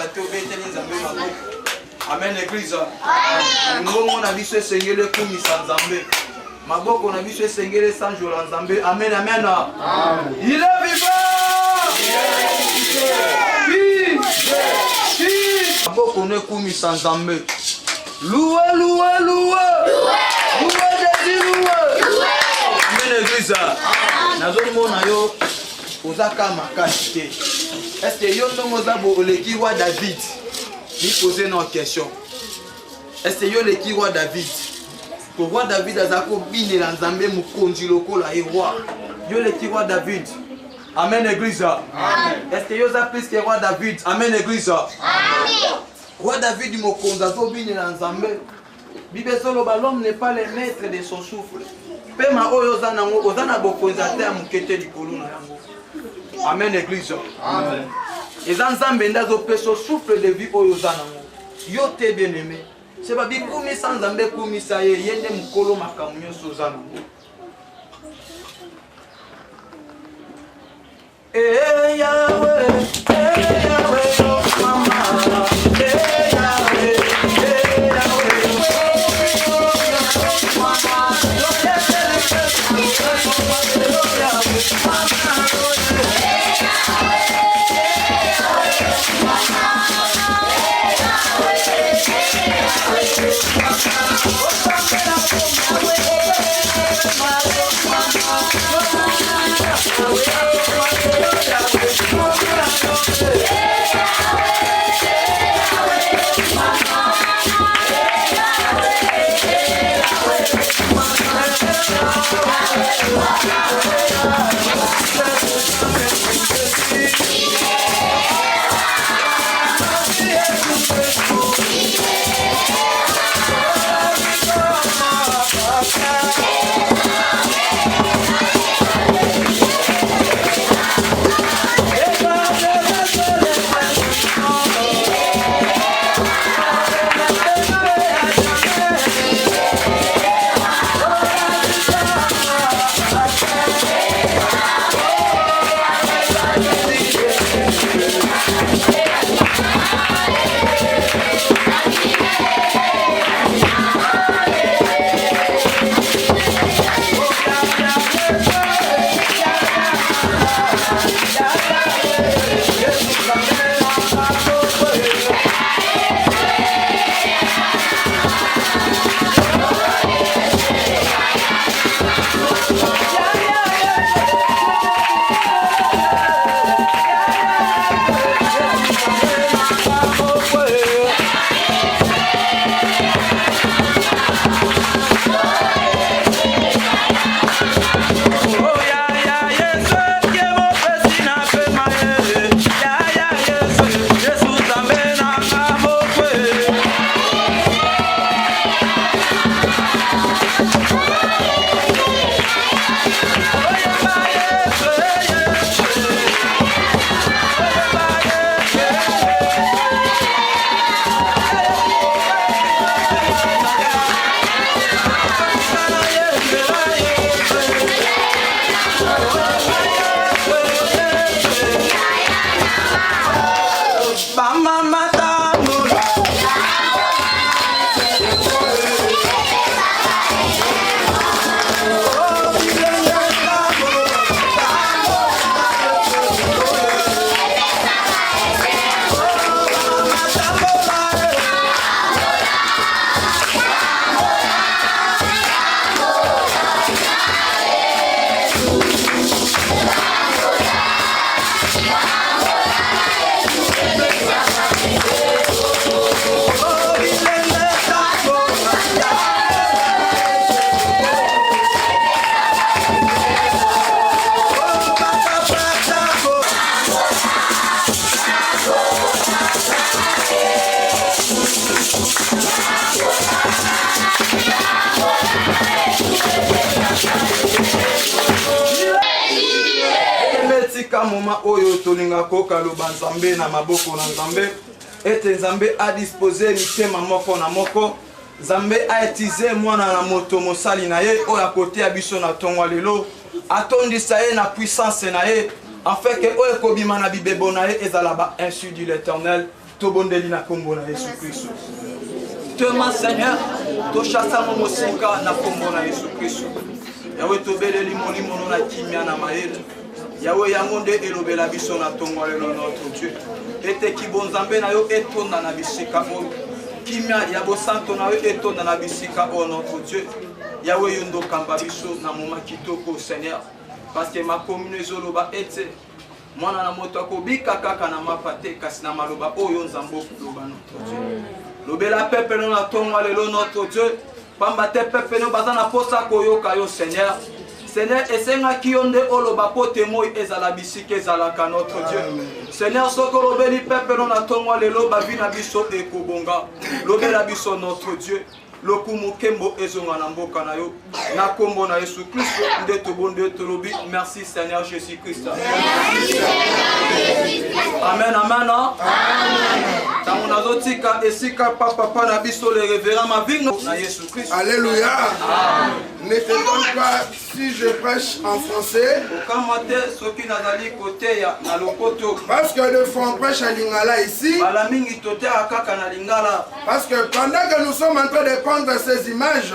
te obeteli nzambe maboko. Amen église. Ngongo na biso esengeli ekumisa nzambe. Maboko na biso esengeli esanjola nzambe. Amen amen. Il est vivant. Maboko na ekumisa nzambe. Loué, loué, loué. Loué Jésus, loué. Amen église. Nazomona yo ozaka makasi te. Est-ce que yo ndongo za bo oleki roi David? Ni poser une question. Est-ce que yo leki roi David? Pour roi David azako bine la nzambe mukonzi lokola e roi. Yo leki roi David. Amen église. Amen. Est-ce que yo za plus que roi David? Amen église. Amen. Roi David mokonzi azo bine la nzambe. Bible solo ba l'homme n'est pas le maître de son souffle. Pema oyo za nango ozana bokonzi ate amukete likolo na yango. Amen église. Amen. Et Nzambe ndazo peso souffle de vie oyo za nango. Yo te bien aimé. C'est pas bi kumi sans Nzambe kumi sa ye yende mukolo makamu nyonso za nango. Eh Yahweh, oh mama. Eh Yahweh, Moma oyo tolinga koka loba Nzambe na maboko na Nzambe ete Nzambe a disposé mitema moko na moko Nzambe a utilisé mwana na moto mosali na ye oya kote ya biso na tongwa lelo atondisa ye na puissance na ye afin que oyo kobima na bibebo na ye ezala ba insu de l'Éternel. tobondeli na kombo na Yesu Kristo. Tema Seigneur, toshasa mo mosika na kombo na Yesu Kristo. Yawe tobeleli molimo na kimia na maele. Yawe yango nde elobela biso na tongo lelo notre Dieu. Ete kibonzambe na yo etonda na bisika oyo. Kimia ya bosanto na yo etonda na bisika oyo notre Dieu. Yawe yondo kamba biso na moma kitoko Seigneur. Parce que ma commune ezoloba ete mwana na moto akobika kaka na mapate kasi na maloba oyo nzambo loba notre Dieu. Lobela pepe no na tongo lelo notre Dieu. Pamba te pepe no bazana posa koyoka yo Seigneur. Seigneur, esenga kionde oloba pote moi ezala bisike ezala ka notre Dieu. Seigneur, soko lobeli pepe no na tongo lelo ba vina biso ekobonga. Lobela biso notre Dieu. Lokumu kembo ezonga na mboka na yo. Na kombo na Yesu Kristo nde tobonde tolobi. Merci Seigneur Jésus Christ. Amen, amen. Tango nazotika esika papa na biso le révérend Mavingo na Yesu Christ. Alléluia. Ne t'étonne pas si je prêche en français. Parce que des fois on prêche à Lingala ici. Parce que pendant que nous sommes en train de prendre ces images,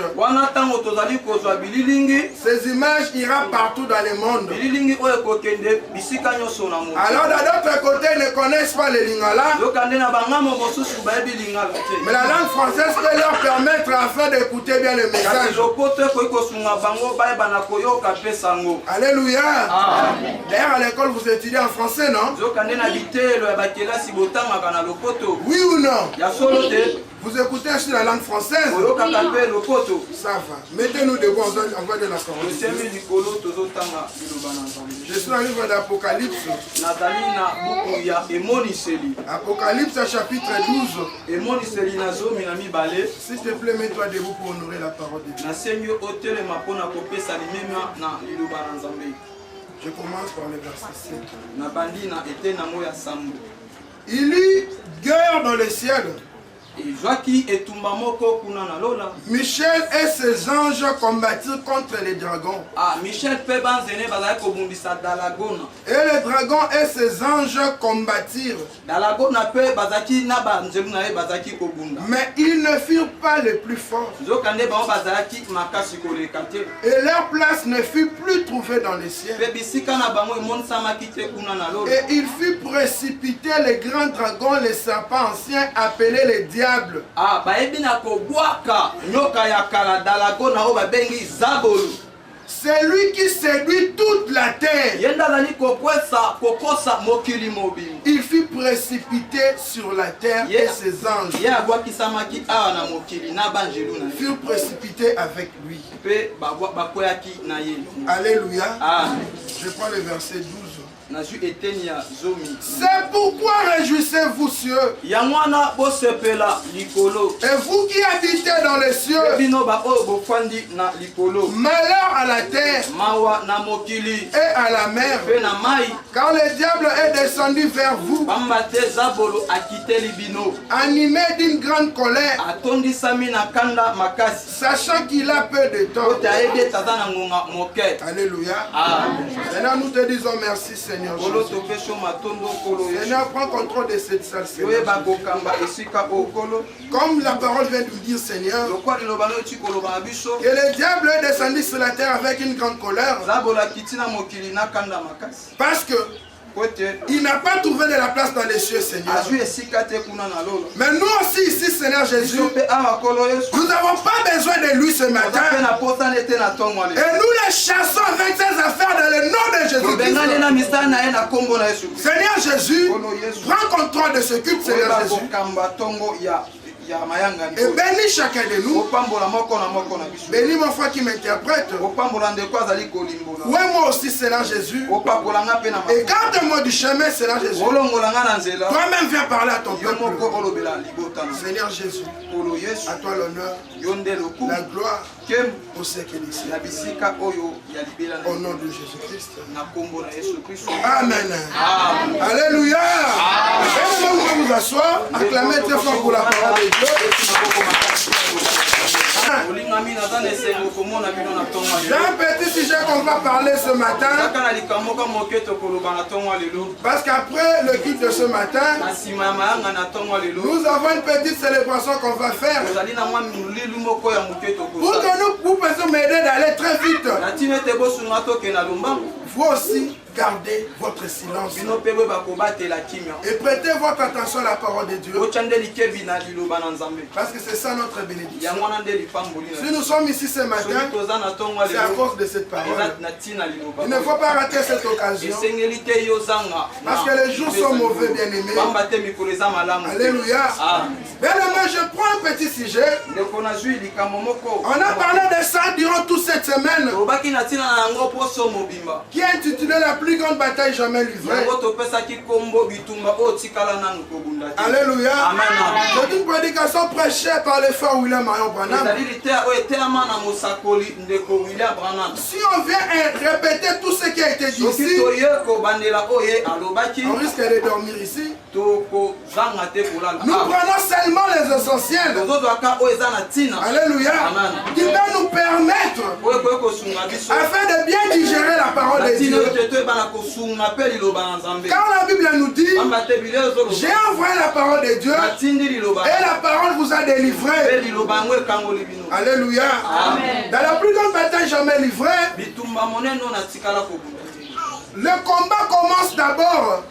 ces images iront partout dans le monde. Alors d'un autre côté, ils ne connaissent pas le Lingala. Mais la langue française peut leur permettre afin d'écouter bien le message. Alléluia. D'ailleurs à l'école vous étudiez en français, non? Oui ou non? Vous écoutez aussi la langue française? Ça va. Mettez-nous debout, on va de la parole. Je suis dans le livre d'Apocalypse. Apocalypse chapitre 12. S'il te plaît, mets-toi debout pour honorer la parole de Dieu. Je commence par le verset 7. Il y guerre dans le ciel. Michel et ses anges combattirent contre les dragons. Et les dragons et ses anges combattirent. Mais ils ne furent pas les plus forts. Et leur place ne fut plus trouvée dans les cieux. Et il fut précipité les grands dragons, les serpents anciens appelés les diables. C'est lui qui séduit toute la terre. Il fut précipité sur la terre et ses anges furent précipités avec lui. Alléluia. Je prends le verset 12. C'est pourquoi réjouissez-vous cieux. Et vous qui habitez dans les cieux. Malheur à la terre et à la mer. Car le diable est descendu vers vous, animé d'une grande colère, sachant qu'il a peu de temps. Alléluia. Maintenant nous te disons merci Seigneur. Seigneur, prends contrôle de cette salle, Seigneur. Comme la parole vient de nous dire, Seigneur, que le diable est descendu sur la terre avec une grande colère. Parce que il n'a pas trouvé de la place dans les cieux, Seigneur. Mais nous aussi ici, Seigneur Jésus, nous n'avons pas besoin de lui ce matin. Et nous les chassons avec ces affaires dans le nom de Jésus. Seigneur Jésus, prends contrôle de ce culte, Seigneur Jésus. Et bénis chacun de nous. Bénis mon frère qui m'interprète. Ouais, moi aussi, Seigneur Jésus. Et garde-moi du chemin, Seigneur Jésus. Toi-même viens parler à ton peuple. Seigneur Jésus, à toi l'honneur, la gloire pour ce qui est ici. Au nom de Jésus-Christ. Amen. Alléluia. Vous vous asseoir. Acclamez très fort pour la parole de Dieu. J'ai un petit sujet qu'on va parler ce matin. Parce qu'après le culte de ce matin, nous avons une petite célébration qu'on va faire. Pour que vous puissiez m'aider d'aller très vite. Vous aussi, gardez votre silence. Et prêtez votre attention à la parole de Dieu. Parce que c'est ça notre bénédiction. Si nous sommes ici ce matin, c'est à cause de cette parole. Il ne faut pas rater cette occasion. Parce que les jours sont mauvais, bien aimés. Alléluia. Bien-aimé, je prends un petit sujet. On a parlé de ça durant toute cette semaine. Qui est intitulé la plus grande bataille jamais livrée. Alléluia. C'est une prédication prêchée par le frère William Marion Branham. Si on vient répéter tout ce qui a été dit ici, on risque de dormir ici. Nous prenons seulement les essentiels. Alléluia. Qui va nous permettre, afin de bien digérer la parole de Dieu. Car la Bible nous dit, j'ai envoyé la parole de Dieu et la parole vous a délivré. Alléluia. Dans la plus grande bataille jamais livrée, le combat commence d'abord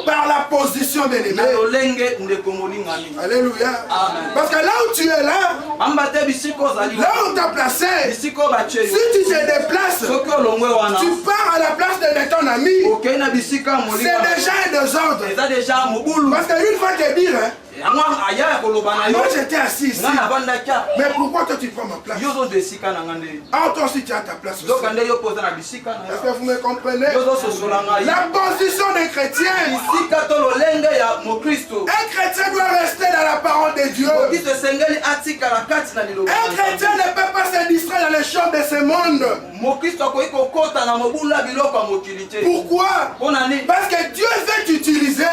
par la position de l'ennemi. Alléluia. Parce que là où tu es là où on t'a placé, si tu te déplaces, tu pars à la place de ton ami, c'est déjà un désordre. Parce qu'une fois te dire, moi j'étais assis ici, mais pourquoi toi tu prends ma place? Ah, toi aussi tu as ta place aussi. Est-ce que vous me comprenez? La position des chrétiens. Un chrétien doit rester dans la parole de Dieu. Un chrétien ne peut pas se distraire dans les champs de ce monde. Pourquoi? Parce que Dieu veut t'utiliser.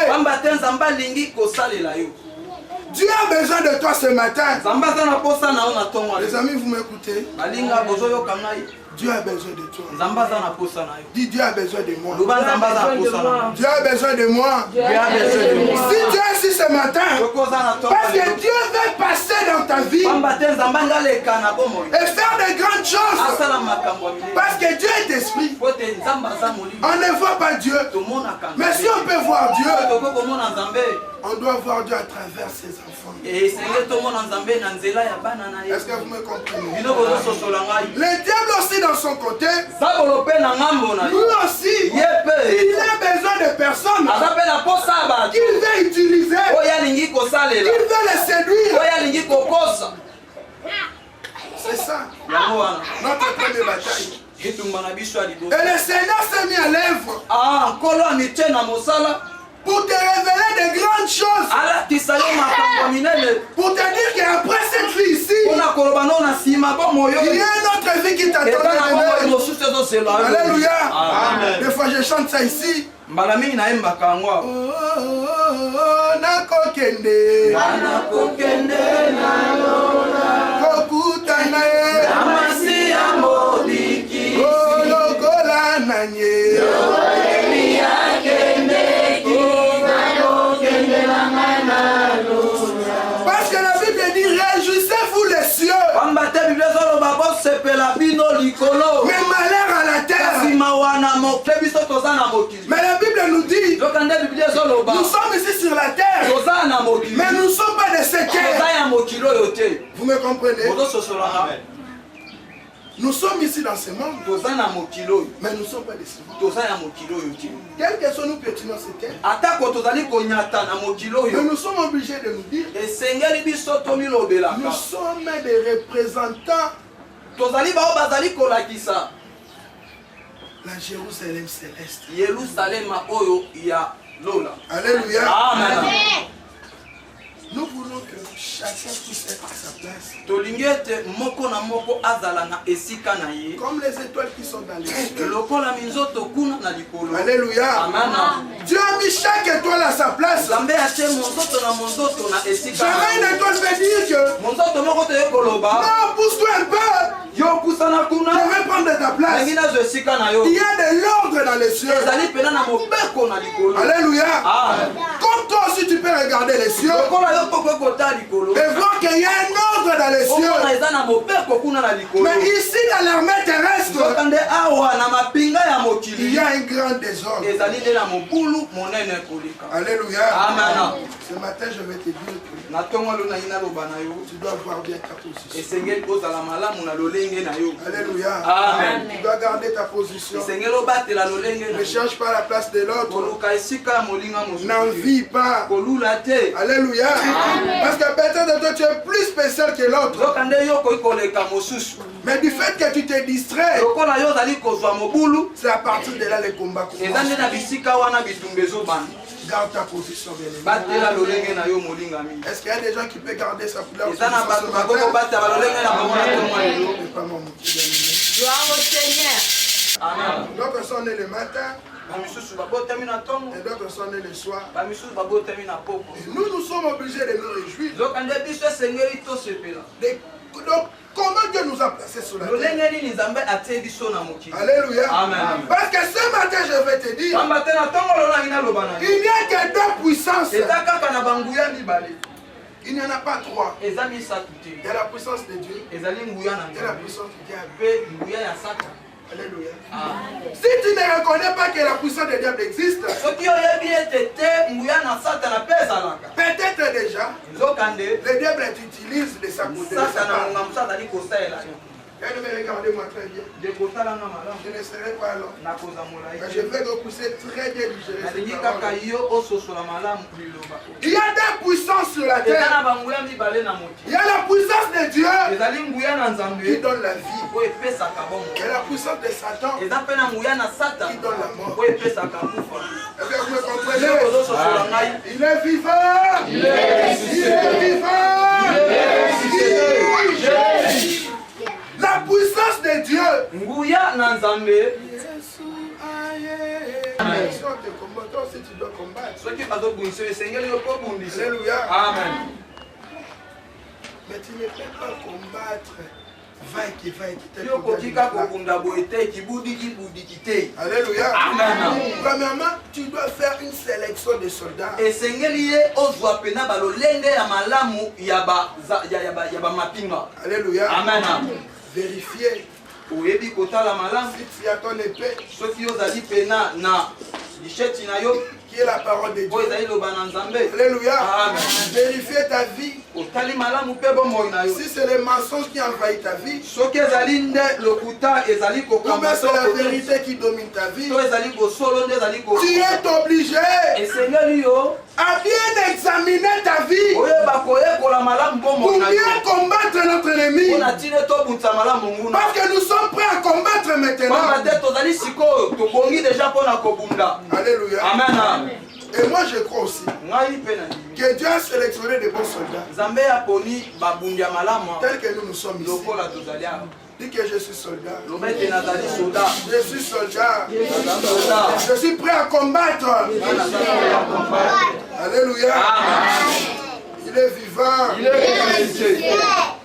Dieu a besoin de toi ce matin. Les amis, vous m'écoutez? Dieu a besoin de toi. Dis, Dieu a besoin de moi. Dieu a besoin de moi. Si tu es ici ce matin, parce que Dieu veut passer dans ta vie et faire de grandes choses. Parce que Dieu est esprit. On ne voit pas Dieu. Mais si on peut voir Dieu, on doit voir Dieu à travers ses enfants. Est-ce que vous me comprenez? Le diable aussi dans son côté, lui aussi, il a besoin de personnes qu'il veut utiliser, qu'il veut les séduire. C'est ça notre première bataille. Et le Seigneur s'est mis à l'œuvre pour te révéler de grandes choses. Pour te dire qu'après cette vie ici, il y a une autre vie qui t'attend. Alléluia. Des fois je chante ça ici. Parce que la Bible dit, réjouissez-vous les cieux, mais malheur à la terre. Mais la Bible nous dit, nous sommes ici sur la terre, mais nous ne sommes pas de cette terre. Vous me comprenez? Nous sommes ici dans ce monde, mais nous ne sommes pas de ce monde. Quelle que soit nous pétinons cette terre, mais nous sommes obligés de nous dire, nous sommes des représentants la Jérusalem céleste. Alléluia. Amen. Nous voulons que chacun puisse être à sa place. Comme les étoiles qui sont dans les cieux. Alléluia. Amen. Dieu a mis chaque étoile à sa place. Jamais une étoile veut dire que non, pousse-toi un peu. Je vais prendre ta place. Il y a de l'ordre dans les cieux. Alléluia. Comme toi aussi tu peux regarder les cieux et voir qu'il y a un ordre dans les cieux. Mais ici dans l'armée terrestre, il y a un grand désordre. Alléluia. Ce matin je vais te dire que tu dois voir bien ta position. Alléluia. Amen. Tu dois garder ta position. Ne cherche pas la place de l'autre. N'envie pas. Alléluia. Parce que peut-être de toi tu es plus spécial que l'autre. Mais du fait que tu te distrais, c'est à partir de là les combats commencent. Garde ta position, bien-aimé. Est-ce qu'il y a des gens qui peuvent garder sa position ce matin? Gloire au Seigneur. Amen. D'autres sont nés le matin. Et d'autres sont nés le soir. Et nous sommes obligés de nous réjouir. Donc, comment Dieu nous a placés sur la terre? Alléluia. Amen. Parce que ce matin, je vais te dire, il n'y a que deux puissances. Il n'y en a pas trois. Il y a la puissance de Dieu et la puissance du diable. Alléluia. Si tu ne reconnais pas que la puissance du diable existe, peut-être déjà, le diable utilise de sa côté. Elle me regardez-moi très bien. Je ne serai pas là. Mais je vais repousser très bien digérer. Il y a des puissances sur la terre. Il y a la puissance de Dieu qui donne la vie. Il y a la puissance de Satan qui donne la mort. Est-ce que vous me comprenez? Il est vivant. Il est vivant. La puissance de Dieu. Toi aussi tu dois combattre. Alléluia. Amen. Mais tu ne peux pas combattre. Alléluia. Premièrement, tu dois faire une sélection de soldats. Alléluia. Amen. Vérifier. Si tu as ton épée, qui est la parole de Dieu. Alléluia. Vérifier ta vie. Si c'est le mensonge qui envahit ta vie, ou bien c'est la vérité qui domine ta vie, tu es obligé à bien examiner ta vie pour bien combattre notre ennemi. Parce que nous sommes prêts à combattre maintenant. Alléluia. Amen. Et moi je crois aussi que Dieu a sélectionné des bons soldats tels que nous sommes ici. Dis que je suis soldat. Je suis soldat. Je suis prêt à combattre. Alléluia. Il est vivant. Il est vivant.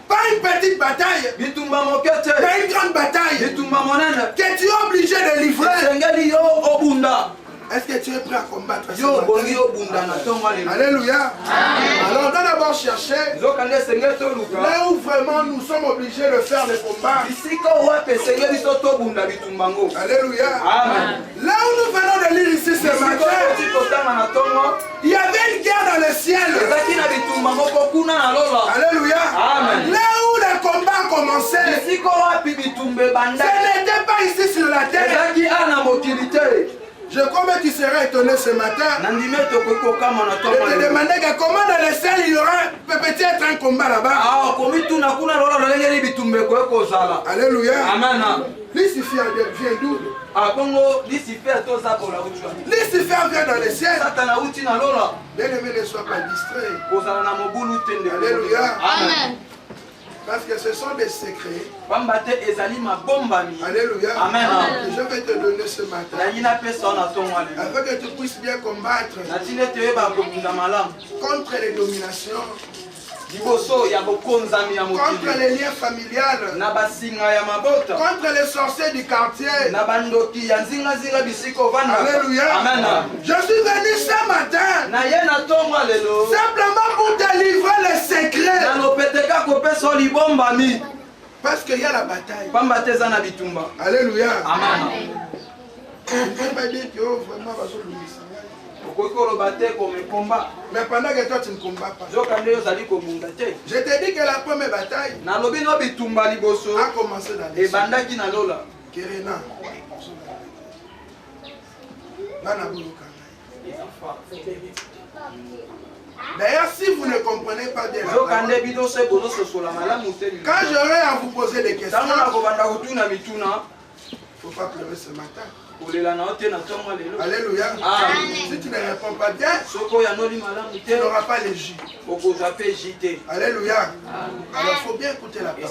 Pas une petite bataille, mais une grande bataille que tu es obligé de livrer. Est-ce que tu es prêt à combattre? Alléluia. Alors on doit d'abord chercher là où vraiment nous sommes obligés de faire le combat. Alléluia. Là où nous venons de lire ici ce matin, il y avait une guerre dans le ciel. Alléluia. Là où le combat a commencé, n'était pas ici sur la terre. Je crois que tu seras étonné ce matin. Je te demandais que comment dans le ciel il y aura peut-être un combat là-bas. Alléluia. Lucifer vient d'où? Lucifer vient dans le ciel. Bien aimé, ne sois pas distrait. Alléluia. Amen. Parce que ce sont des secrets. Alléluia. Amen. Que je vais te donner ce matin. Afin que tu puisses bien combattre contre les dominations, contre les liens familiales, contre les sorciers du quartier. Alléluia. Amen. Je suis venu ce matin simplement pour te livrer les secrets. Parce qu'il y a la bataille. Alléluia. Amen. Je ne peux pas dire que vraiment mais pendant que toi tu ne combats pas, je te dis que la première bataille a commencé dans les cieux. Kerena. D'ailleurs, si vous ne comprenez pas bien la parole, quand j'aurai à vous poser des questions, il ne faut pas pleurer ce matin. Alléluia. Si tu ne réponds pas bien, tu n'auras pas les J. Alléluia. Alors il faut bien écouter la parole.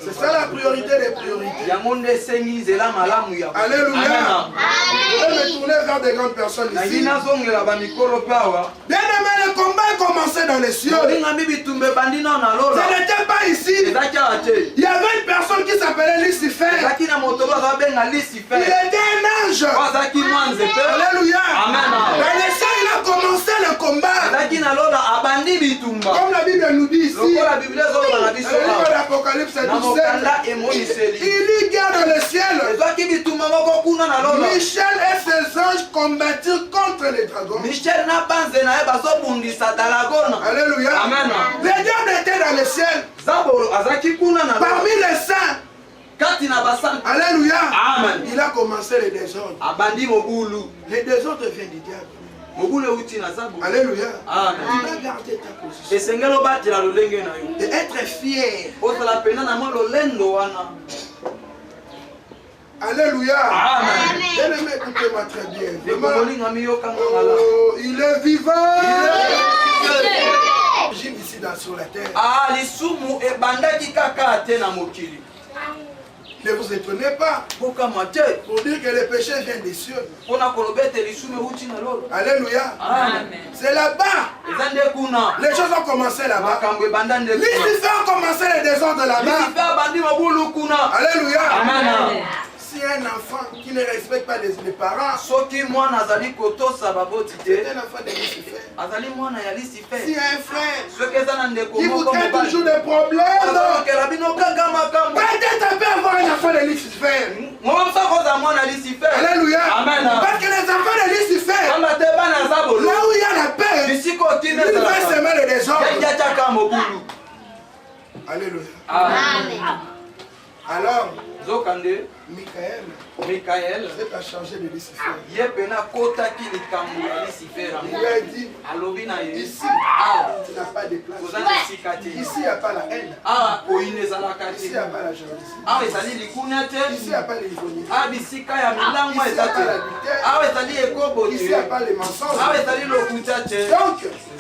C'est ça la priorité des priorités. Alléluia. Je vais me tourner vers des grandes personnes ici. Bien aimé, le combat a commencé dans les cieux. Ce n'était pas ici. Il y avait une personne qui s'appelait Lucifer. Il était un ange. Alléluia. Amen. Dans les cieux, il a commencé le combat. Comme la Bible nous dit ici. Dans le livre d'Apocalypse 17. Il y garde dans le ciel. Michel et ses anges combattirent contre les dragons. Alléluia. Amen. Les diables étaient dans le ciel. Parmi les saints. Alléluia. Amen. Il a commencé les désordres. Les désordres viennent du diable. Alléluia. Amen. Tu dois garder ta position. Et être fier. Alléluia. Amen. Bien-aimé, écoutez-moi très bien. Oh, il est vivant. J'aime ici sur la terre. Ne vous étonnez pas pour dire que le péché vient des cieux. Alléluia. C'est là-bas. Les choses ont commencé là-bas. Lucifer a commencé les désordres là-bas. Alléluia. Amen. Si un enfant qui ne respecte pas les parents, c'est un enfant de Lucifer. Si un frère qui vous traite toujours de problèmes, peut-être peut avoir un enfant de Lucifer. Alléluia. Amen. Parce que les enfants de Lucifer, là où il y a la paix, il va semer le désordre. Alléluia. Amen. Alors, Michael s'est chargé de Lucifer. il lui a dit, ici, tu n'as pas de place. Ici, il n'y a pas la haine. Ici, il n'y a pas la jalousie. Ici, il n'y a pas les ironies. Ici, il n'y a pas l'adultère. Ici, il n'y a pas les mensonges.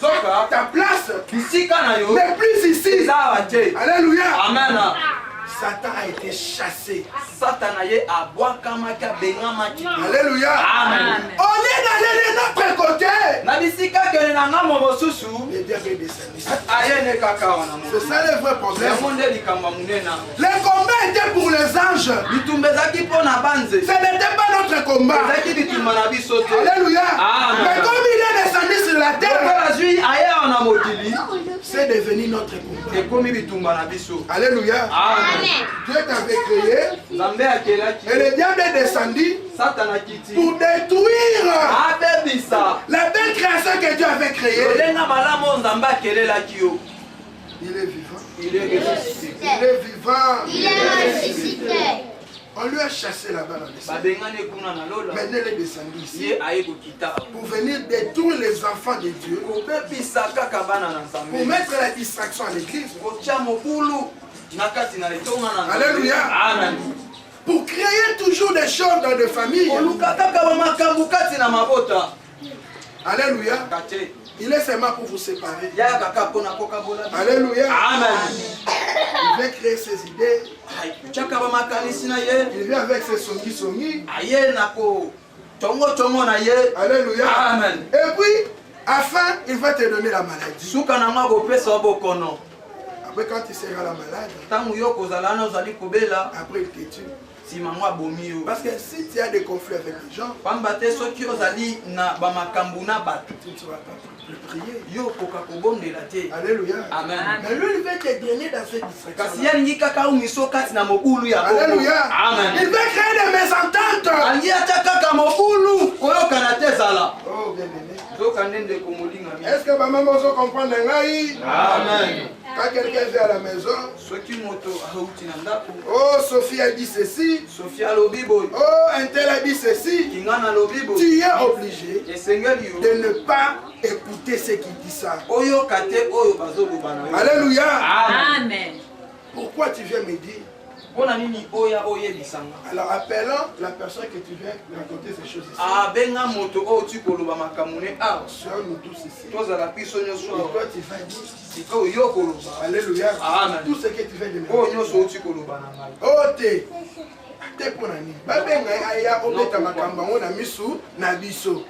Donc, ta place n'est plus ici. Alléluia. Amen. Satan a été chassé. Amen. Alléluia. Au lieu d'aller de notre côté, le diable est descendu. C'est ça le vrai problème. Le combat était pour les anges. Ce n'était pas notre combat. Alléluia. Mais comme il est descendu sur la terre, c'est devenu notre combat. Alléluia. Dieu t'avait créé et le diable est descendu pour détruire la belle création que Dieu avait créée. Il est vivant. Il est ressuscité. Il est vivant. Il est ressuscité. On lui a chassé là-bas dans les cieux. Maintenant, il est descendu ici pour venir détruire les enfants de Dieu, pour mettre la distraction à l'église. Alléluia. Amen. Pour créer toujours des choses dans des familles. Alléluia. Il est seulement pour vous séparer. Alléluia. Amen. Il vient créer ses idées. Il vient avec ses songi. Alléluia. Amen. Et puis, enfin, il va te donner la maladie. Après, quand il sera la malade, après il te tue. Parce que si tu as des conflits avec les gens, tu ne seras pas prier. Alléluia. Amen. Mais lui, il veut te drainer dans cette distraction. Alléluia. Amen. Il veut créer des mésententes. Oh, bien aimé. Est-ce que maman va comprendre? Amen. Quand quelqu'un vient à la maison, oh, Sophie a dit ceci, oh, un tel a dit ceci, tu es obligé de ne pas écouter ce qui dit ça. Alléluia. Amen. Pourquoi tu viens me dire? Alors appelons la personne que tu viens raconter ces choses ici. Sur nous tous ici. Et toi tu vas dire. Alléluia. Amen. Tout ce que tu viens de me dire. Oh t'es pour nani. Babenga aya obeta makamba ngona misu na biso.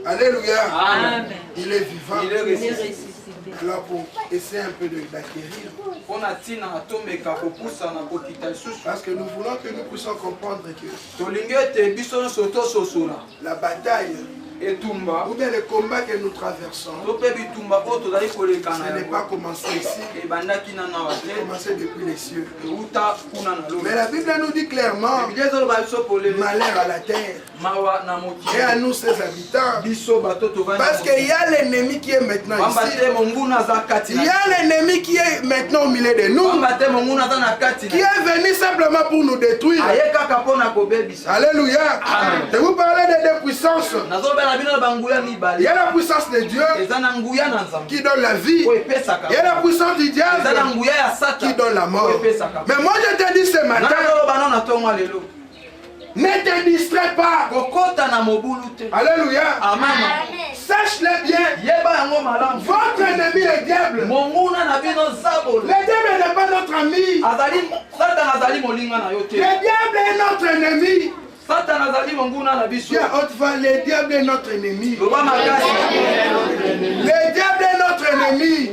Alléluia. Amen. Il est vivant. Il est ressuscité. Alors pour essayer un peu d'acquérir. Parce que nous voulons que nous puissions comprendre que la bataille ou bien le combat que nous traversons, ce n'est pas commencé ici, c'est commencé depuis les cieux. Mais la Bible nous dit clairement, malheur à la terre et à nous ses habitants. Parce qu'il y a l'ennemi qui est maintenant ici. Il y a l'ennemi qui est maintenant au milieu de nous, qui est venu simplement pour nous détruire. Alléluia. Et vous parlez des deux puissances. Il y a la puissance de Dieu qui donne la vie. Il y a la puissance du diable qui donne la mort. Mais moi je te dis ce matin, ne te distrais pas. Alléluia. Sache-le bien. Votre ennemi est le diable. Le diable n'est pas notre ami. Le diable est notre ennemi. Le diable est notre ennemi. Le diable est notre ennemi.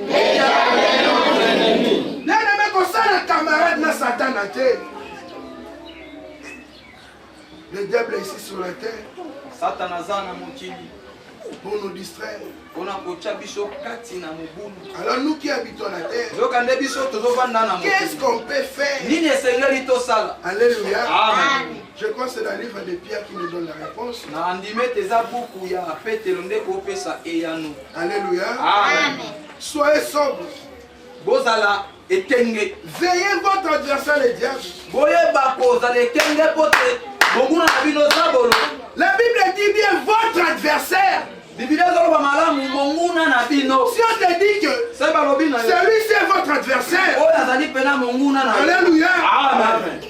L'ennemi comme ça, le camarade n'a Satan à terre. Le diable est ici sur la terre pour nous distraire. Alors nous qui habitons la terre, qu'est-ce qu'on peut faire? Alléluia. Amen. Je crois que c'est le livre de Pierre qui nous donne la réponse. Alléluia. Amen. Soyez sobres. Veillez votre adversaire le diable. La Bible dit bien votre adversaire. Si on te dit que celui-ci est votre adversaire, alléluia. Amen.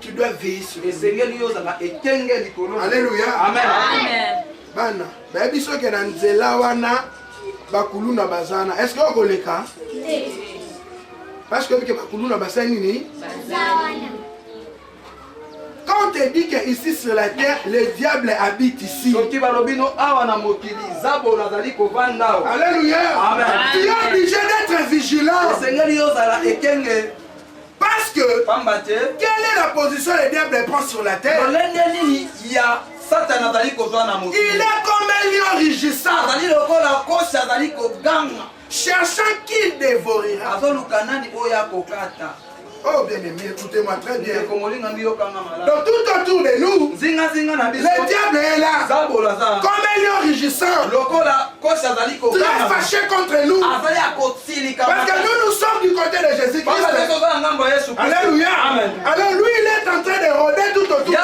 Tu dois veiller sur lui. Alléluia. Amen. Bana, baby so ke na nzela wana bakuluna bazana. Est-ce que vous koleka? Parce que bakuluna bazana nini? Quand on te dit que ici sur la terre, le diable habite ici. Alléluia. Amen. Tu es obligé d'être vigilant. Parce que quelle est la position que le diable prend sur la terre? Il est comme un lion rugissant, cherchant qui il dévorera. Oh bien-aimé, écoutez-moi très bien. Donc Donc tout autour de nous, le diable est là. Comme un lion rugissant. Très fâché contre nous. Parce que nous sommes du côté de Jésus-Christ. Alléluia. Alors lui, il est en train de rôder tout autour de nous.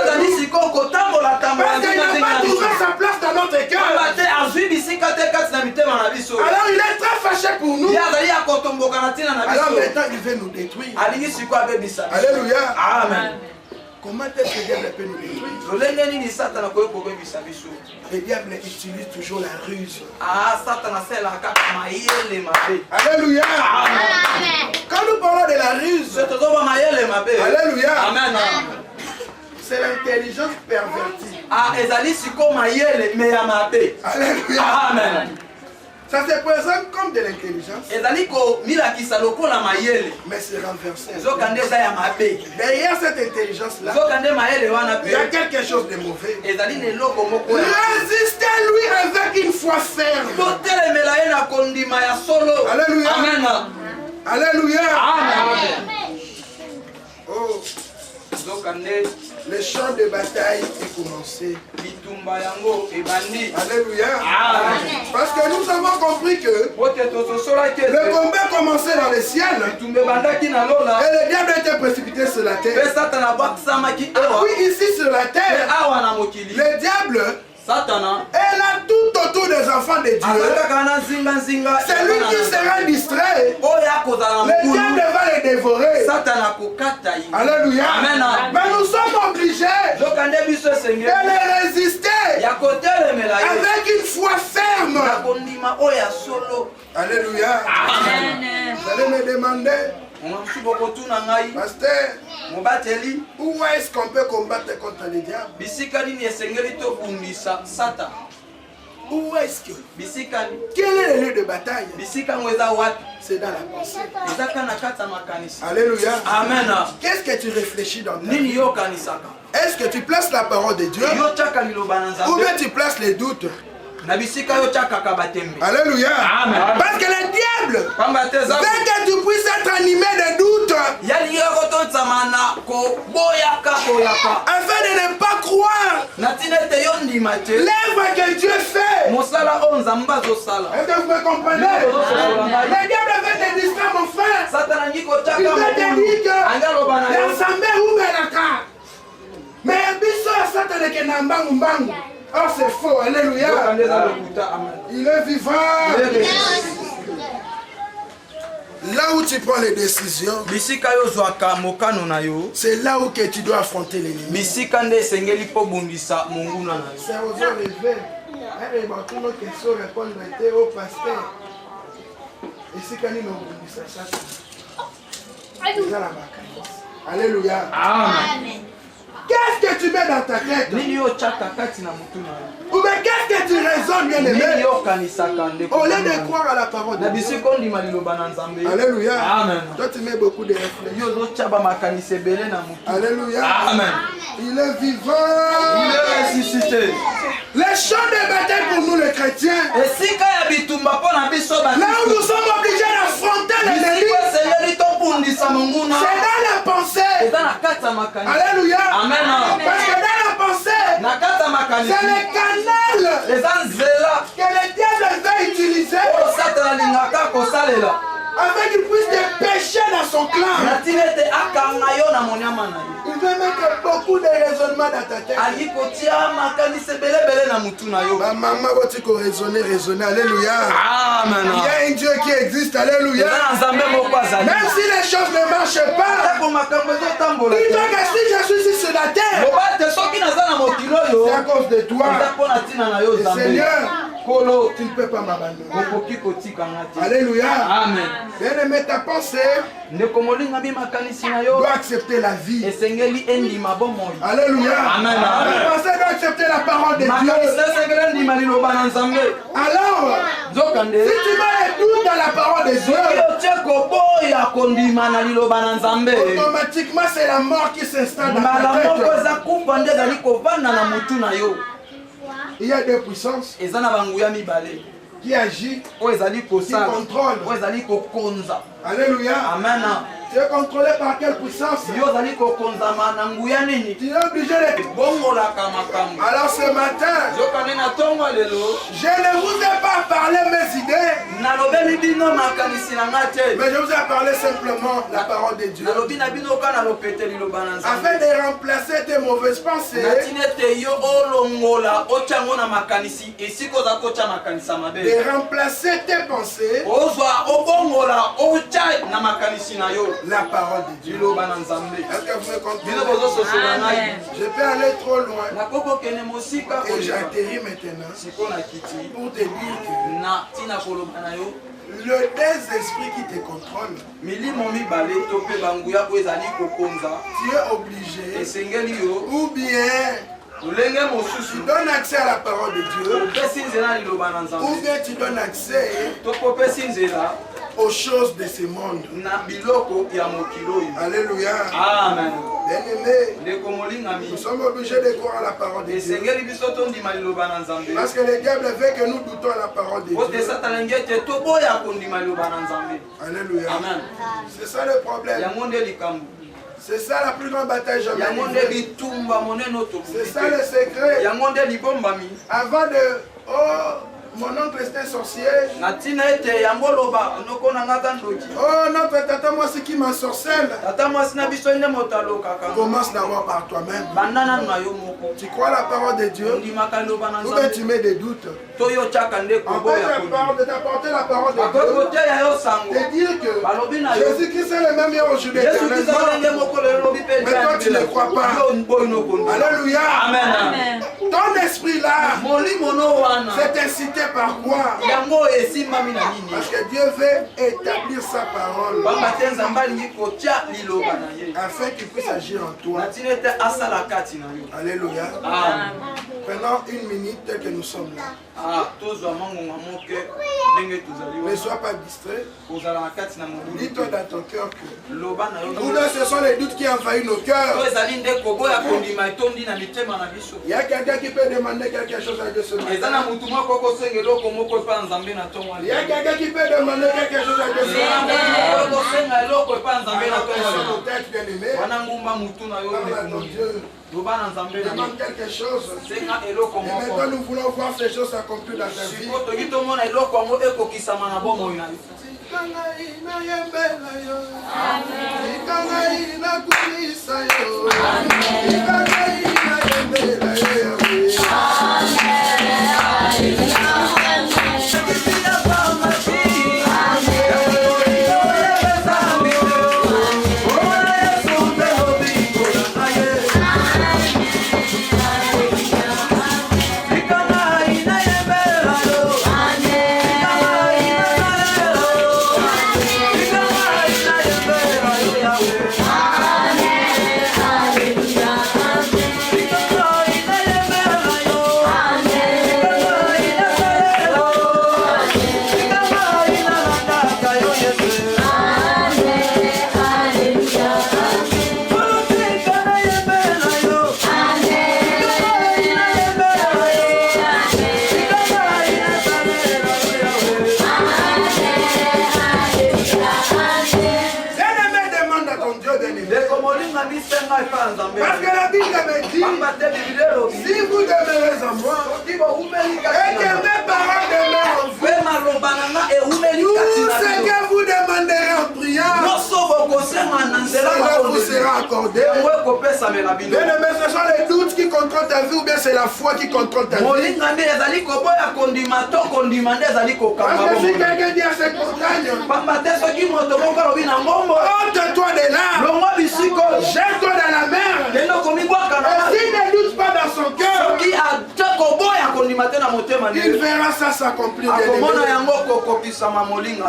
Parce qu'il n'a pas trouvé sa place dans notre cœur. Alors il est très fâché pour nous. Alors maintenant il veut nous détruire. Alléluia. Amen. Comment est-ce que le diable peut nous détruire? Le diable utilise toujours la ruse. Alléluia. Amen. Quand nous parlons de la ruse, alléluia. Amen. C'est l'intelligence pervertie. Alléluia. Amen. Ça se présente comme de l'intelligence, mais c'est renversé. Derrière cette intelligence-là, il y a quelque chose de mauvais. Résistez-lui avec une foi ferme. Alléluia. Amen. Alléluia. Amen. Oh. Le champ de bataille est commencé. Alléluia. Parce que nous avons compris que le combat commençait dans le ciel et le diable était précipité sur la terre. Et oui, ici sur la terre, le diable est là tout autour des enfants de Dieu. C'est lui qui sera distrait. Le diable va les dévorer. Alléluia. Mais nous sommes obligés de les résister avec une foi ferme. Alléluia. Vous allez me demander, pasteur, où est-ce qu'on peut combattre contre le diable? Où est-ce que? Quel est le lieu de bataille? C'est dans la pensée. Alléluia. Amen. Qu'est-ce que tu réfléchis dans ta vie? Est-ce que tu places la parole de Dieu ou bien tu places les doutes? Alléluia. Amen. Parce que le diable veut que tu puisses être animé de doutes afin de ne pas croire l'œuvre que Dieu fait. Est-ce que vous me comprenez? Le diable veut te distraire, mon frère. Il veut te dire que l'ensemble ou Belaka. Mais biso Satan est un mbangu. Oh, c'est faux. Alléluia. Il est vivant. Là où tu prends les décisions, c'est là où que tu dois affronter l'ennemi. C'est aux rêver. Question répondre au pasteur. Ici, quand il alléluia. Amen. Qu'est-ce que tu mets dans ta tête? Ou bien qu'est-ce que tu raisonnes, bien aimé? Au lieu de croire à la parole de Dieu. Alléluia. Amen. Toi tu mets beaucoup de réflexions. Alléluia. Amen. Il est vivant. Il est ressuscité. Les champs de bataille pour nous les chrétiens. Là où nous sommes obligés d'affronter l'ennemi, c'est dans la pensée. Alléluia. Amen. Parce que dans la pensée, c'est le canal que le diable veut utiliser afin qu'il puisse te pécher dans son clan. Il veut mettre beaucoup de raisonnements dans ta tête. Maman, tu peux raisonner. Alléluia. Amen. Il y a un Dieu qui existe. Alléluia. Même si les choses ne marchent pas, il dit que si je suis ici sur la terre, c'est à cause de toi. Seigneur, tu ne peux pas m'abandonner. Alléluia. Amen. Bien-aimé, ta pensée doit accepter la vie. Alléluia. Amen. Ta pensée doit accepter la parole de Dieu. Alors, si tu mets les doutes dans la parole de Dieu, automatiquement c'est la mort qui s'installe dans ta tête. Il y a des puissances qui agissent, qui contrôlent. Alléluia. Amen. Tu es contrôlé par quelle puissance? Tu es obligé de... Alors ce matin, je ne vous ai pas parlé mes idées, mais je vous ai parlé simplement la parole de Dieu. Afin de remplacer tes mauvaises pensées, de remplacer tes pensées, la parole de Dieu. Est-ce que vous me comprenez? Je peux aller trop loin et j'atterris maintenant pour te dire que le Saint-Esprit qui te contrôle, tu es obligé ou bien tu donnes accès à la parole de Dieu ou bien tu donnes accès aux choses de ce monde. Alléluia. Amen. Bien-aimés, nous sommes obligés de croire à la parole de Dieu. Parce que le diable veut que nous doutons à la parole de Dieu. Alléluia. Amen. C'est ça le problème. C'est ça la plus grande bataille jamais livrée. C'est ça le secret. Avant de... Oh, mon oncle était sorcier. Oh, notre tata, moi, c'est qui m'ensorcelle. Commence d'abord par toi-même. Tu crois à la parole de Dieu ou bien tu mets des doutes. En fait, d'apporter la parole de Dieu, de dire que Jésus-Christ est le même hier aujourd'hui éternellement. Mais toi, tu ne crois pas. Alléluia. Amen. Ton esprit là, c'est incité par quoi? Parce que Dieu veut établir sa parole afin qu'il puisse agir en toi. Alléluia. Pendant une minute que nous sommes là. Ne sois pas distrait. Dis-toi dans ton cœur que ce sont les doutes qui envahissent nos cœurs. Il y a quelqu'un qui peut demander quelque chose à Dieu ce matin. Il y a quelqu'un qui peut demander quelque chose à Dieu ce matin. Peut-être bien aimé. Parle à ton Dieu. Demande quelque chose. Et maintenant nous voulons voir ces choses s'accomplir dans ta vie. Parce que la Bible me dit, si vous demeurez en moi, et que mes paroles demeurent en vous, tout ce que vous demanderez en priant, cela vous sera accordé. Bien-aimés, ce sont les doutes qui contrôlent ta vie ou bien c'est la foi qui contrôle ta vie. Parce que si quelqu'un dit à cette montagne, ôte-toi de là, jette-toi dans la mer, et s'il ne doute pas dans son cœur, il verra ça s'accomplir.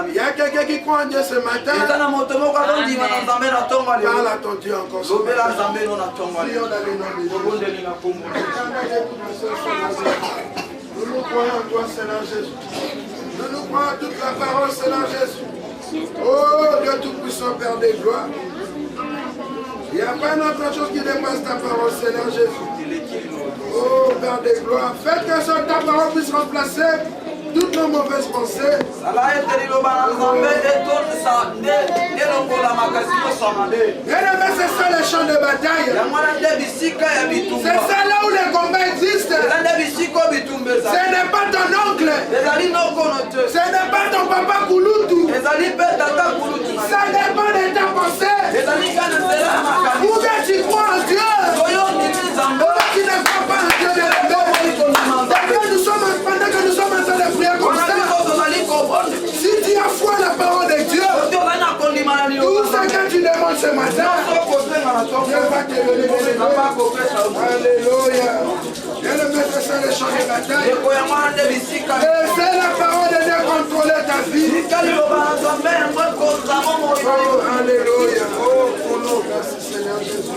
Il y a quelqu'un qui croit en Dieu ce matin. Parle à ton Dieu encore ce matin. Prions dans le nom de Jésus. Nous nous croyons en toi, Seigneur Jésus. Nous nous croyons en toute la parole, Seigneur Jésus. Oh Dieu Tout-Puissant, Père des gloires. Il n'y a pas une autre chose qui dépasse ta parole, Seigneur Jésus. Oh Père des gloires, faites que ta parole puisse remplacer toutes nos mauvaises pensées. Bien-aimé, c'est ça le champ de bataille. C'est ça là où les combats existent. Ce n'est pas ton oncle. Ce n'est pas ton papa Kouloutou. Ça dépend de ta pensée. Ou bien tu crois en Dieu. Ou bien tu ne crois pas en Dieu. Pendant que nous sommes en train de prier comme ça, si tu as foi à la parole de Dieu, tout ce que tu demandes ce matin, Dieu va te donner. Alléluia. Viens le mettre sur le champ de bataille. Et fais la parole de Dieu contrôler ta vie. Oh, alléluia. Oh, merci Seigneur Jésus.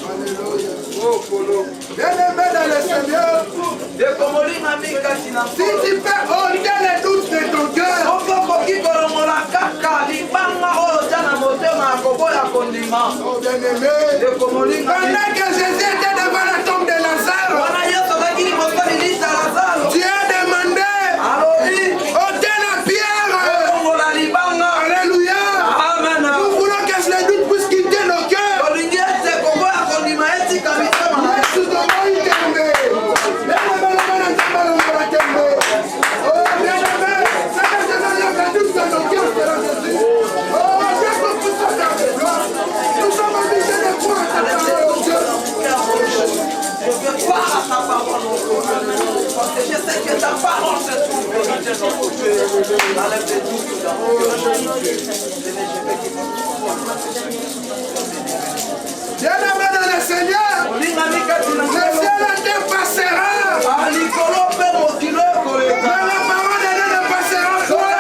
Alléluia. Oh, bien-aimé dans le Seigneur, si tu fais ôter les doutes de ton cœur, oh, bien-aimé, pendant que Jésus était devant la tombe de Lazare, Dieu a demandé ôter la pierre. Alléluia. Nous voulons que les doutes puissent quitter nos cœurs. Nous sommes obligés de croire à ta parole, Dieu. Je veux croire à ta parole, parce que je sais que ta parole se trouve vérité dans mon cœur. Enlève les doutes dans mon cœur. Bien-aimé dans le Seigneur, le ciel te passera. Mais la parole de Dieu ne passera point.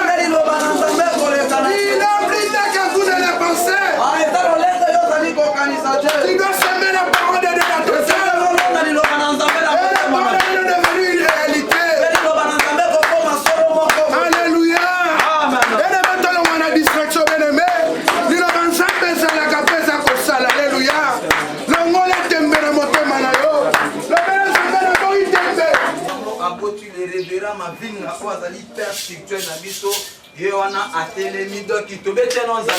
Il a pris ta que vous ne le pensez. Tu dois semer la parole de Dieu dans ton cœur. Et la parole de Dieu est devenue une réalité. Alléluia. Bien-aimé, toi, on a distraction, bien-aimé. Nous avons jamais fait la capesse à Kossal. Alléluia. Les révérends ma vie n'a pas allé père spirituel na biso ye wana atelemi donc tobete non za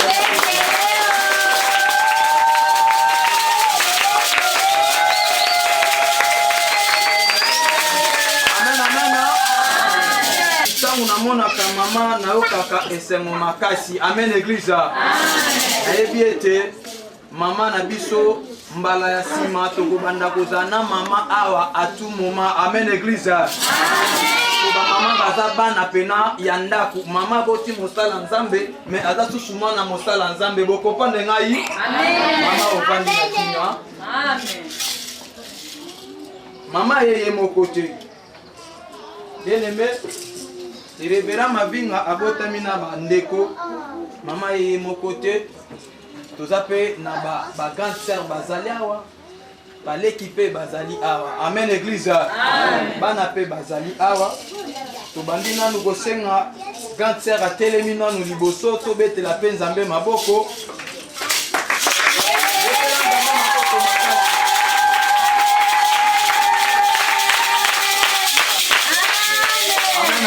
amen amen tangu namonaka mama nayokaka esengo makasi amen église ayebi ete mama na biso mbala ya sima tokobanda kozana mama awa atu moma amen église mama baza bana pena ya ndako mama boti mosala nzambe mais aza susu mwana mosala nzambe bokopande ngai mama opandi na tina mama yeye moko te bien-aimé révérend Mavinga abotami na bandeko mama yeye moko te toza pe na ba grande sœur bazali awa baleki pe bazali awa amen église bana pe bazali awa tobandi nanu kosenga grande sœur atelemi nanu liboso tobetela pe nzambe maboko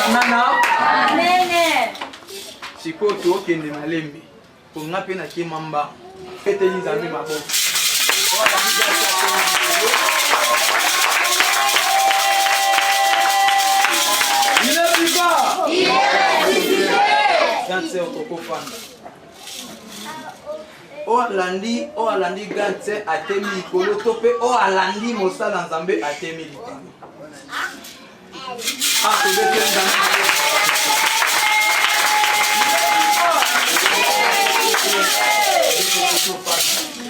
amen amen sikoyo tokende malembe ponga pe na kimamba peteli nzambe maboko o alandi gantse atemi likolo to pe o alandi mosala nzambe atemi likolo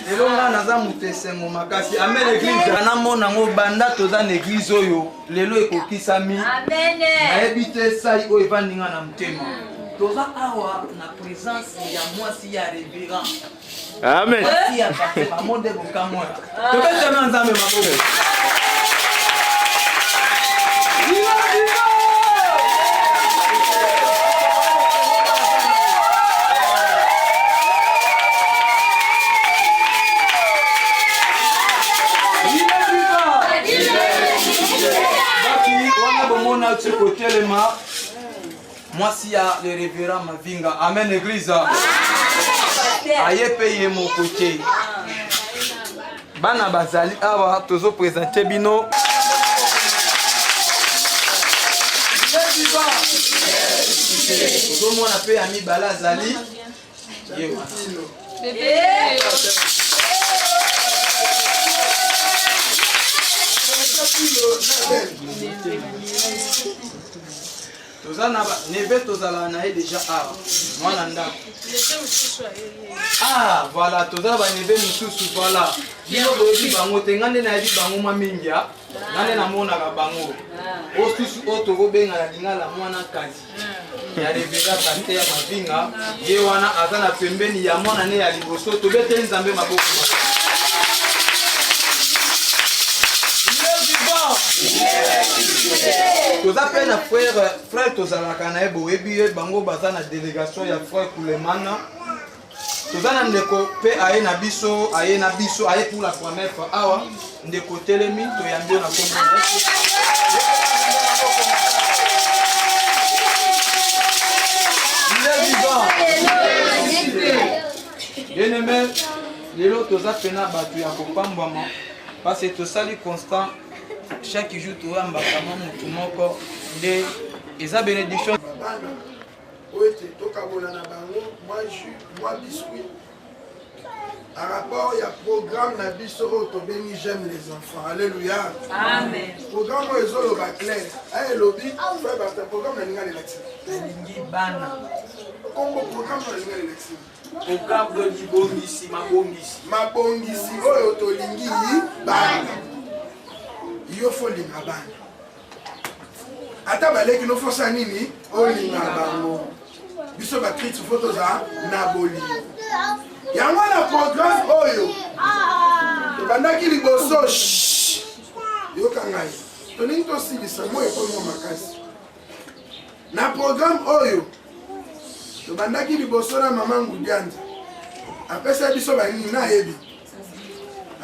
lelo nga naza moto esengo makasi amen église namona ngo banda toza na église oyo lelo ekokisami nayebi te esali oyo evandinga na motema toza awa na présence ya mwasi ya révérend amen ya papa bamonde bokamona tobetema nzambe maboko Toti kotelema. Moi si ya le révérend Mavinga. Amen église. Aye paye mon côté. Bana bazali awa tozo présenter bino. Tozo mona pe ami bala zali. Bébé. Tozana neve tozala na ye déjà mwana ndako. Ah voilà tozala ba neve misusu voilà. Bino boyebi bango te ngande na yebi bango mwa mingi ya. Ngande na mona ka bango. Osusu oto kobenga la lingala mwana kazi. Ya revera kante ya Mavinga ye wana azana pembeni ya mwana ne ya liboso tobete nzambe maboko. Toza pe na frère tozalaka na ye boyebi ye bango baza na délégation ya frère Koulemana. Toza na ndeko pe aye na biso aye pour la première fois awa ndeko telemi toyambi na kombo. Bien aimé, lelo toza pena batu ya kopambwama parce que tosali constant chaque jour tu as mbakama mutu moko de eza bénédiction oete tokabola na bango moi jus moi biscuit à rapport ya programme na biso oyo tobengi j'aime les enfants. Alléluia. Amen. Programme oyo ezoloba clair aye lobi frère Basta programme na linga lelakisi lingi bana kombo programme na linga lelakisi programme de libongisi mabongisi oyo tolingi bana yo fo linga bana ata baleki no fosa nini olinga bango biso bakristo fo toza na bolingo yango na programme oyo tobandaki liboso yoka ngai tolingi tosilisa mo ekongo makasi na programme oyo tobandaki liboso na mama Ngudianza apesa biso banini nayebi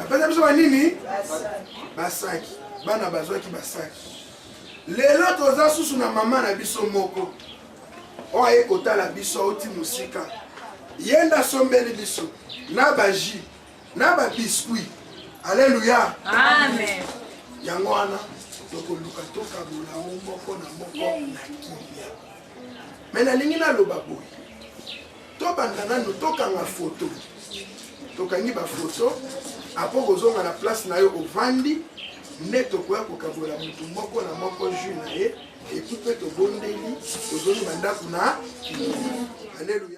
apesa biso banini basaki bana bazwaki basaki lelo toza susu na mama na biso moko oyo aye kotala biso oti musika yenda sombeli biso na baji na babiskuit. Alléluia. Amen. Yango wana tokoluka tokabola moko na moko na kimia me nalingi naloba boye tobanda nano tokanga foto tokangi bafoto apo kozonga na place na yo ovandi nde tokoya kokabola mutu moko na moko jus na ye epupe tobondeli tozongi bandako na. Alléluia.